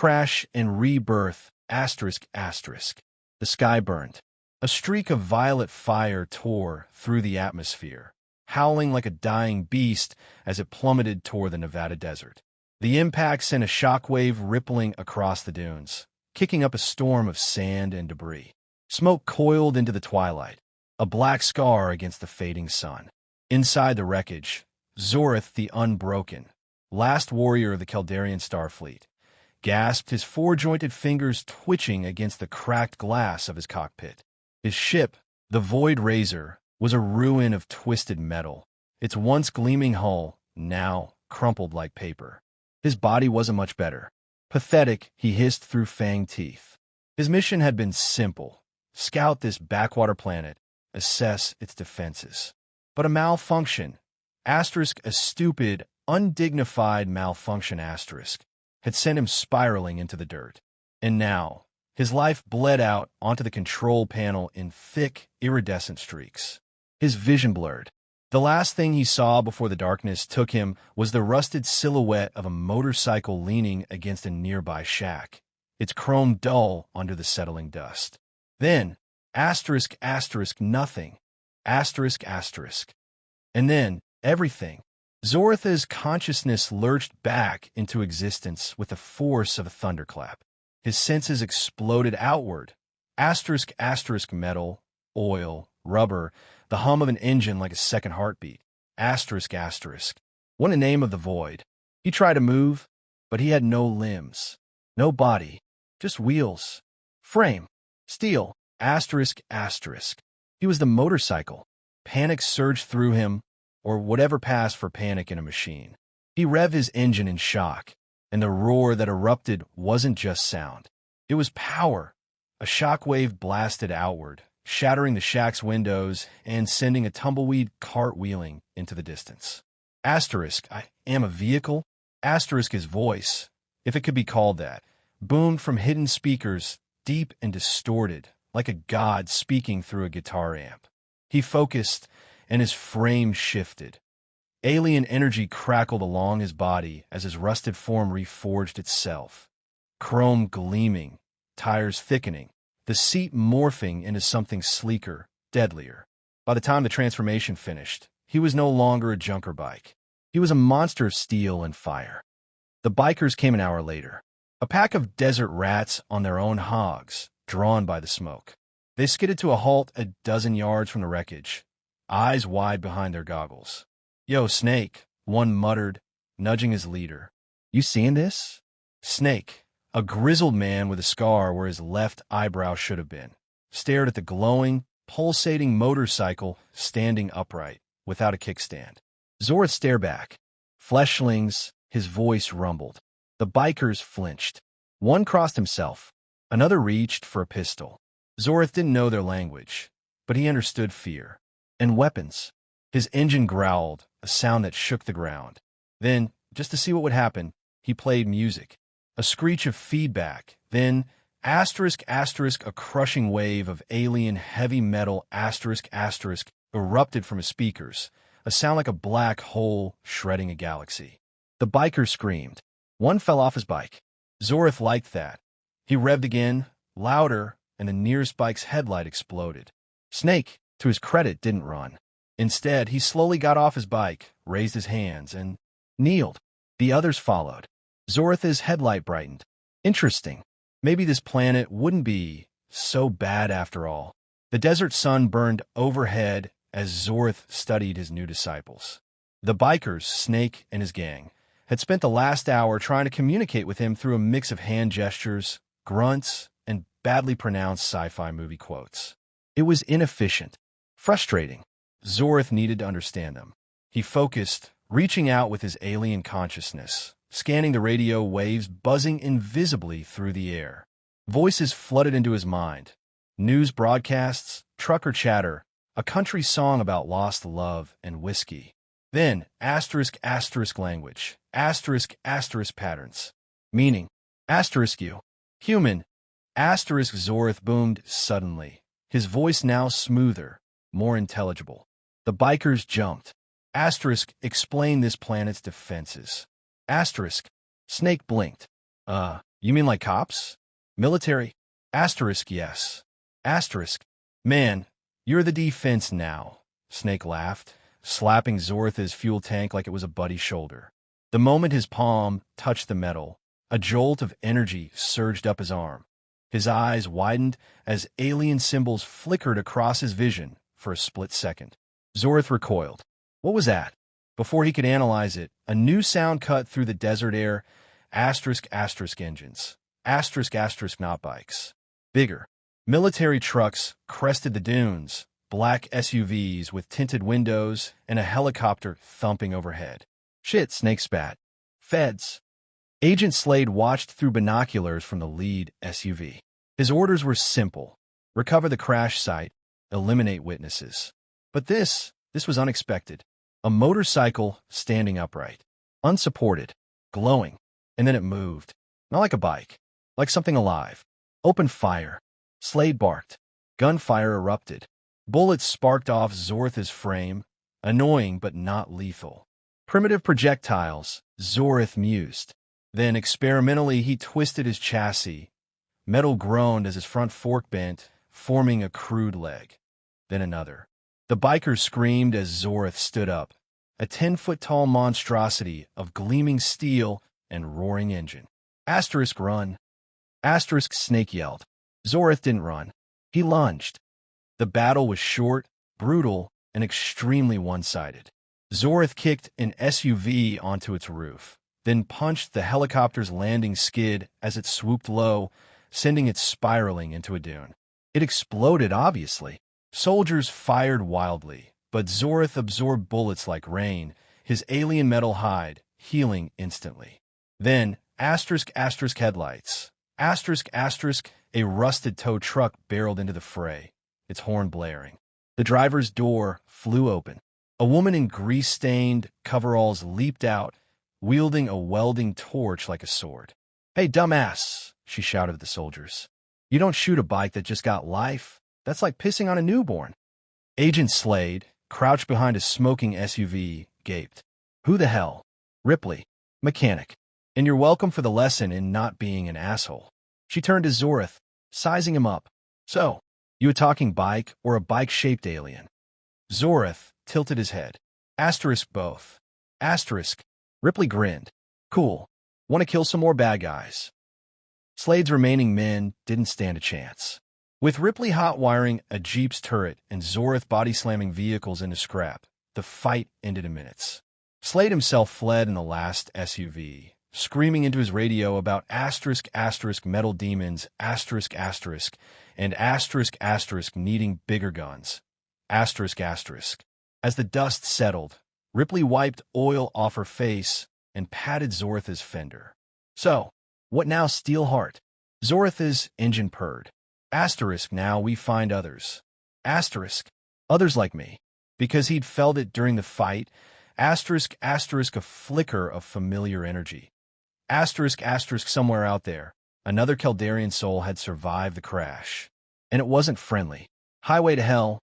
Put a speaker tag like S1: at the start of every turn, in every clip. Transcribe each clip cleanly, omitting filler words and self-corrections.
S1: crash and rebirth, asterisk, asterisk. The sky burned. A streak of violet fire tore through the atmosphere, howling like a dying beast as it plummeted toward the Nevada desert. The impact sent a shockwave rippling across the dunes, kicking up a storm of sand and debris. Smoke coiled into the twilight, a black scar against the fading sun. Inside the wreckage, Zorath the Unbroken, last warrior of the Caldarian Starfleet, gasped, his four-jointed fingers twitching against the cracked glass of his cockpit. His ship, the Void Razor, was a ruin of twisted metal, its once gleaming hull now crumpled like paper. His body wasn't much better. Pathetic, he hissed through fanged teeth. His mission had been simple: scout this backwater planet, assess its defenses. But a malfunction, asterisk, a stupid, undignified malfunction, asterisk, had sent him spiraling into the dirt. And now, his life bled out onto the control panel in thick, iridescent streaks. His vision blurred. The last thing he saw before the darkness took him was the rusted silhouette of a motorcycle leaning against a nearby shack, its chrome dull under the settling dust. Then, asterisk, asterisk, nothing, asterisk, asterisk. And then, everything. Zorath's consciousness lurched back into existence with the force of a thunderclap. His senses exploded outward. Asterisk, asterisk, metal, oil, rubber, the hum of an engine like a second heartbeat. Asterisk, asterisk. What a name of the void. He tried to move, but he had no limbs, no body, just wheels, frame, steel. Asterisk, asterisk. He was the motorcycle. Panic surged through him, or whatever passed for panic in a machine. He revved his engine in shock, and the roar that erupted wasn't just sound. It was power. A shockwave blasted outward, shattering the shack's windows and sending a tumbleweed cartwheeling into the distance. Asterisk, I am a vehicle? Asterisk, his voice, if it could be called that, boomed from hidden speakers, deep and distorted, like a god speaking through a guitar amp. He focused, and his frame shifted. Alien energy crackled along his body as his rusted form reforged itself. Chrome gleaming, tires thickening, the seat morphing into something sleeker, deadlier. By the time the transformation finished, he was no longer a junker bike. He was a monster of steel and fire. The bikers came an hour later, a pack of desert rats on their own hogs, drawn by the smoke. They skidded to a halt a dozen yards from the wreckage, eyes wide behind their goggles. "Yo, Snake," one muttered, nudging his leader. "You seeing this?" Snake, a grizzled man with a scar where his left eyebrow should have been, stared at the glowing, pulsating motorcycle standing upright, without a kickstand. Zorath stared back. Fleshlings, his voice rumbled. The bikers flinched. One crossed himself. Another reached for a pistol. Zorath didn't know their language, but he understood fear. And weapons. His engine growled, a sound that shook the ground. Then, just to see what would happen, he played music. A screech of feedback. Then, asterisk, asterisk, a crushing wave of alien heavy metal, asterisk, asterisk, erupted from his speakers, a sound like a black hole shredding a galaxy. The biker screamed. One fell off his bike. Zorath liked that. He revved again, louder, and the nearest bike's headlight exploded. Snake, to his credit, didn't run. Instead, he slowly got off his bike, raised his hands, and kneeled. The others followed. Zorath's headlight brightened. Interesting. Maybe this planet wouldn't be so bad after all. The desert sun burned overhead as Zorath studied his new disciples. The bikers, Snake and his gang, had spent the last hour trying to communicate with him through a mix of hand gestures, grunts, and badly pronounced sci-fi movie quotes. It was inefficient, frustrating. Zorath needed to understand them. He focused, reaching out with his alien consciousness, scanning the radio waves buzzing invisibly through the air. Voices flooded into his mind. News broadcasts, trucker chatter, a country song about lost love and whiskey. Then, asterisk, asterisk language, asterisk, asterisk patterns. Meaning, asterisk you. Human. Asterisk Zorath boomed suddenly, his voice now smoother, more intelligible. The bikers jumped. Asterisk, explain this planet's defenses. Asterisk. Snake blinked. You mean like cops? Military? Asterisk, yes. Asterisk. Man, you're the defense now, Snake laughed, slapping Zorath's fuel tank like it was a buddy's shoulder. The moment his palm touched the metal, a jolt of energy surged up his arm. His eyes widened as alien symbols flickered across his vision for a split second. Zorath recoiled. What was that? Before he could analyze it, a new sound cut through the desert air. Asterisk, asterisk engines. Asterisk, asterisk not bikes. Bigger. Military trucks crested the dunes, black SUVs with tinted windows, and a helicopter thumping overhead. Shit, Snake spat. Feds. Agent Slade watched through binoculars from the lead SUV. His orders were simple. Recover the crash site, eliminate witnesses. But this was unexpected. A motorcycle standing upright. Unsupported. Glowing. And then it moved. Not like a bike. Like something alive. Open fire. Slade barked. Gunfire erupted. Bullets sparked off Zorath's frame. Annoying but not lethal. Primitive projectiles, Zorath mused. Then, experimentally, he twisted his chassis. Metal groaned as his front fork bent, forming a crude leg. Then another. The biker screamed as Zorath stood up, a 10-foot-tall monstrosity of gleaming steel and roaring engine. Asterisk run. Asterisk Snake yelled. Zorath didn't run. He lunged. The battle was short, brutal, and extremely one-sided. Zorath kicked an SUV onto its roof, then punched the helicopter's landing skid as it swooped low, sending it spiraling into a dune. It exploded, obviously. Soldiers fired wildly, but Zorath absorbed bullets like rain, his alien metal hide healing instantly. Then, asterisk asterisk headlights. Asterisk asterisk, a rusted tow truck barreled into the fray, its horn blaring. The driver's door flew open. A woman in grease-stained coveralls leaped out, wielding a welding torch like a sword. "Hey, dumbass," she shouted at the soldiers. "You don't shoot a bike that just got life. That's like pissing on a newborn." Agent Slade, crouched behind a smoking SUV, gaped. "Who the hell?" "Ripley. Mechanic. And you're welcome for the lesson in not being an asshole." She turned to Zorath, sizing him up. "So, you a talking bike or a bike-shaped alien?" Zorath tilted his head. Asterisk both. Asterisk. Ripley grinned. "Cool. Want to kill some more bad guys?" Slade's remaining men didn't stand a chance. With Ripley hot-wiring a Jeep's turret and Zorath body-slamming vehicles into scrap, the fight ended in minutes. Slade himself fled in the last SUV, screaming into his radio about asterisk asterisk metal demons, asterisk asterisk, and asterisk asterisk needing bigger guns. Asterisk asterisk. As the dust settled, Ripley wiped oil off her face and patted Zorath's fender. "So, what now, Steelheart?" Zorath's engine purred. Asterisk now we find others. Asterisk. Others like me. Because he'd felt it during the fight. Asterisk asterisk a flicker of familiar energy. Asterisk asterisk somewhere out there. Another Caldarian soul had survived the crash. And it wasn't friendly. Highway to hell.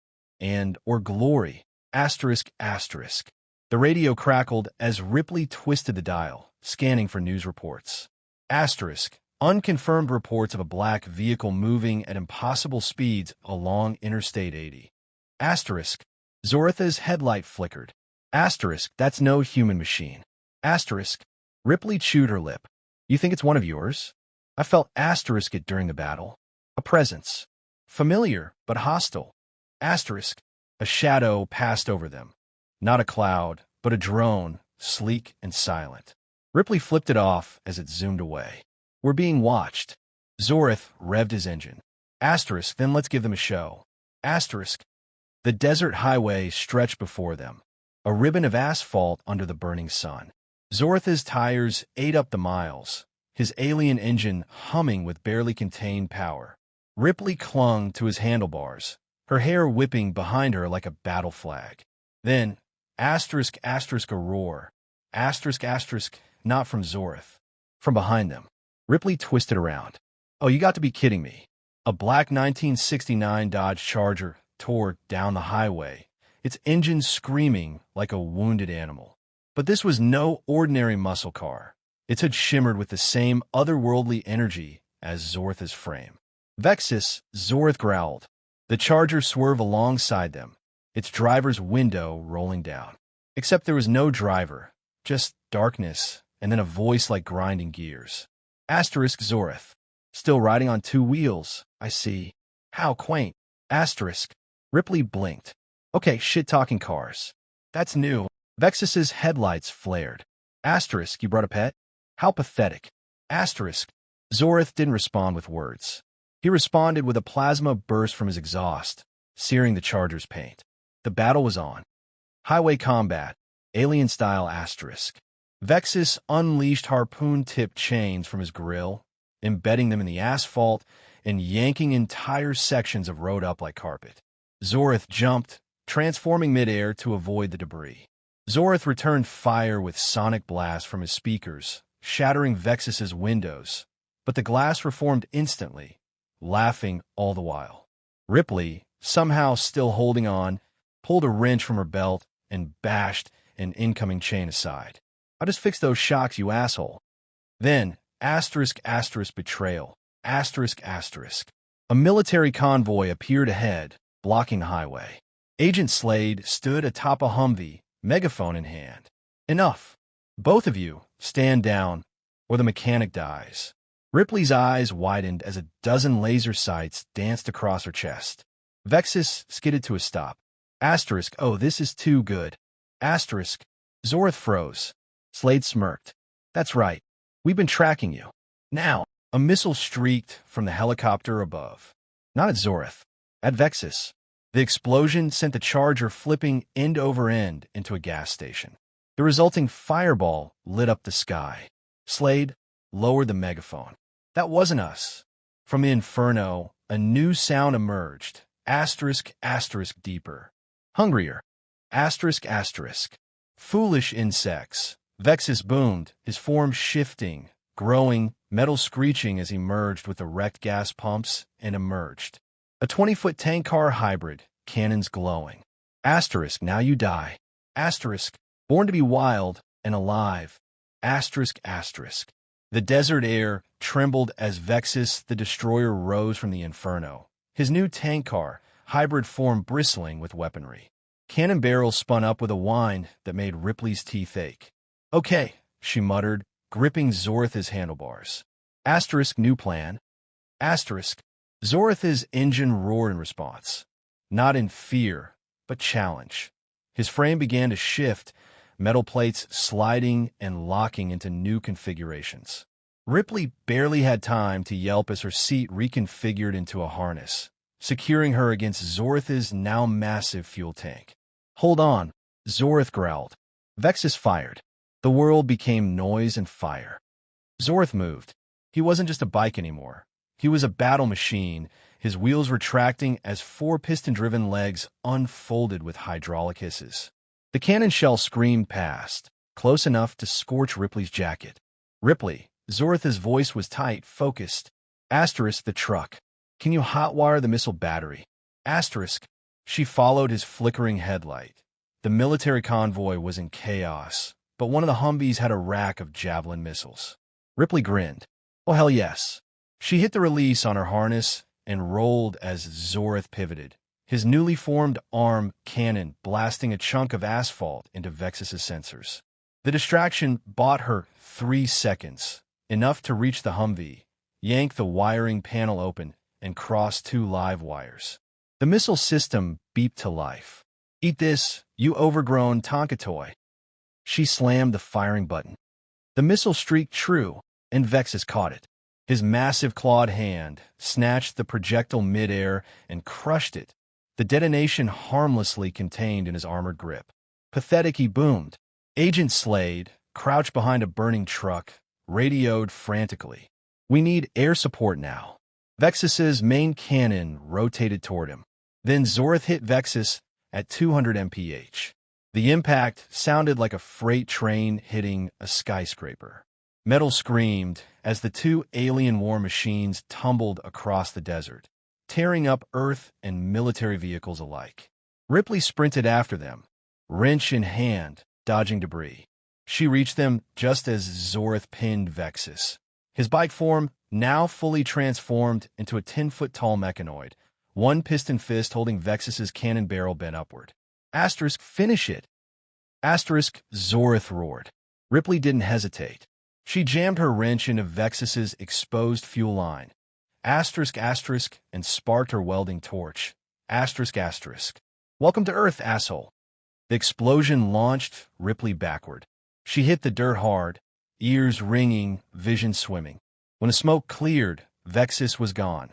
S1: Or glory. Asterisk asterisk. The radio crackled as Ripley twisted the dial, scanning for news reports. Asterisk. Unconfirmed reports of a black vehicle moving at impossible speeds along Interstate 80. Asterisk. Zorath's headlight flickered. Asterisk. That's no human machine. Asterisk. Ripley chewed her lip. "You think it's one of yours?" "I felt asterisk it during the battle. A presence. Familiar, but hostile." Asterisk. A shadow passed over them. Not a cloud, but a drone, sleek and silent. Ripley flipped it off as it zoomed away. "We're being watched." Zorath revved his engine. Asterisk, then let's give them a show. Asterisk. The desert highway stretched before them, a ribbon of asphalt under the burning sun. Zorath's tires ate up the miles, his alien engine humming with barely contained power. Ripley clung to his handlebars, her hair whipping behind her like a battle flag. Then, asterisk asterisk a roar. Asterisk asterisk, not from Zorath. From behind them. Ripley twisted around. "Oh, you got to be kidding me." A black 1969 Dodge Charger tore down the highway, its engine screaming like a wounded animal. But this was no ordinary muscle car. Its hood shimmered with the same otherworldly energy as Zorath's frame. Vexis, Zorath growled. The Charger swerved alongside them, its driver's window rolling down. Except there was no driver, just darkness, and then a voice like grinding gears. Asterisk Zorath. Still riding on two wheels, I see. How quaint. Asterisk. Ripley blinked. Okay, shit-talking cars. That's new. Vexis's headlights flared. Asterisk, you brought a pet? How pathetic. Asterisk. Zorath didn't respond with words. He responded with a plasma burst from his exhaust, searing the Charger's paint. The battle was on. Highway combat. Alien-style asterisk. Vexis unleashed harpoon-tipped chains from his grill, embedding them in the asphalt and yanking entire sections of road up like carpet. Zorath jumped, transforming midair to avoid the debris. Zorath returned fire with sonic blasts from his speakers, shattering Vexis's windows, but the glass reformed instantly, laughing all the while. Ripley, somehow still holding on, pulled a wrench from her belt and bashed an incoming chain aside. I'll just fix those shocks, you asshole. Then, asterisk betrayal, asterisk. A military convoy appeared ahead, blocking the highway. Agent Slade stood atop a Humvee, megaphone in hand. Enough. Both of you, stand down, or the mechanic dies. Ripley's eyes widened as a dozen laser sights danced across her chest. Vexis skidded to a stop. Asterisk, oh, this is too good. Asterisk. Zorath froze. Slade smirked. That's right. We've been tracking you. Now, a missile streaked from the helicopter above. Not at Zorath. At Vexis. The explosion sent the Charger flipping end over end into a gas station. The resulting fireball lit up the sky. Slade lowered the megaphone. That wasn't us. From the inferno, a new sound emerged. Asterisk deeper. Hungrier. Asterisk. Foolish insects. Vexis boomed, his form shifting, growing, metal screeching as he merged with the wrecked gas pumps and emerged. A 20-foot tank car hybrid, cannons glowing. Asterisk, now you die. Asterisk, born to be wild and alive. Asterisk. The desert air trembled as Vexis the Destroyer rose from the inferno, his new tank car, hybrid form bristling with weaponry. Cannon barrels spun up with a whine that made Ripley's teeth ache. Okay, she muttered, gripping Zorath's handlebars. Asterisk, new plan. Asterisk. Zorath's engine roared in response. Not in fear, but challenge. His frame began to shift, metal plates sliding and locking into new configurations. Ripley barely had time to yelp as her seat reconfigured into a harness, securing her against Zorath's now massive fuel tank. Hold on, Zorath growled. Vexis fired. The world became noise and fire. Zorath moved. He wasn't just a bike anymore. He was a battle machine, his wheels retracting as four piston-driven legs unfolded with hydraulic hisses. The cannon shell screamed past, close enough to scorch Ripley's jacket. Ripley, Zorath's voice was tight, focused. Asterisk, the truck. Can you hotwire the missile battery? Asterisk. She followed his flickering headlight. The military convoy was in chaos, but one of the Humvees had a rack of Javelin missiles. Ripley grinned. Oh, hell yes. She hit the release on her harness and rolled as Zorath pivoted, his newly formed arm cannon blasting a chunk of asphalt into Vexis's sensors. The distraction bought her 3 seconds, enough to reach the Humvee, yank the wiring panel open, and cross 2 live wires. The missile system beeped to life. Eat this, you overgrown Tonka toy. She slammed the firing button. The missile streaked true, and Vexis caught it. His massive clawed hand snatched the projectile midair and crushed it, the detonation harmlessly contained in his armored grip. Pathetic, he boomed. Agent Slade, crouched behind a burning truck, radioed frantically. We need air support now. Vexis's main cannon rotated toward him. Then Zorath hit Vexis at 200 mph. The impact sounded like a freight train hitting a skyscraper. Metal screamed as the 2 alien war machines tumbled across the desert, tearing up Earth and military vehicles alike. Ripley sprinted after them, wrench in hand, dodging debris. She reached them just as Zorath pinned Vexis. His bike form, now fully transformed into a 10-foot-tall mechanoid, one piston fist holding Vexis's cannon barrel bent upward. Asterisk, finish it! Asterisk, Zorath roared. Ripley didn't hesitate. She jammed her wrench into Vexis's exposed fuel line. Asterisk, asterisk, and sparked her welding torch. Asterisk, asterisk. Welcome to Earth, asshole. The explosion launched Ripley backward. She hit the dirt hard, ears ringing, vision swimming. When the smoke cleared, Vexis was gone.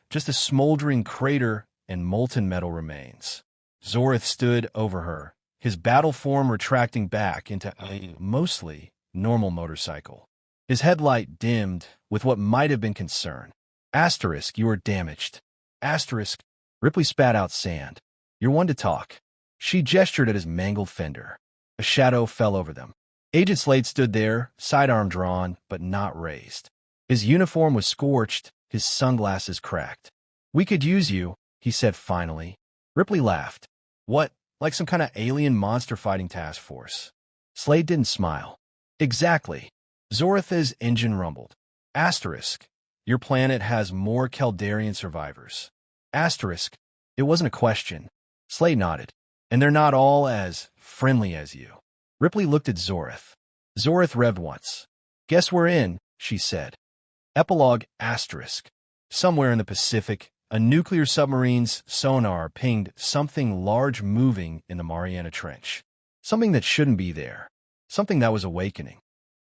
S1: Just a smoldering crater and molten metal remains. Zorath stood over her, his battle form retracting back into a mostly normal motorcycle. His headlight dimmed with what might have been concern. Asterisk, you are damaged. Asterisk, Ripley spat out sand. You're one to talk. She gestured at his mangled fender. A shadow fell over them. Agent Slade stood there, sidearm drawn, but not raised. His uniform was scorched, his sunglasses cracked. We could use you, he said finally. Ripley laughed. What, like some kind of alien monster fighting task force? Slade didn't smile. Exactly. Zorath's engine rumbled. Asterisk, your planet has more Caldarian survivors. Asterisk, it wasn't a question. Slade nodded. And they're not all as friendly as you. Ripley looked at Zorath. Zorath revved once. Guess we're in, she said. Epilogue asterisk. Somewhere in the Pacific, a nuclear submarine's sonar pinged something large moving in the Mariana Trench. Something that shouldn't be there. Something that was awakening.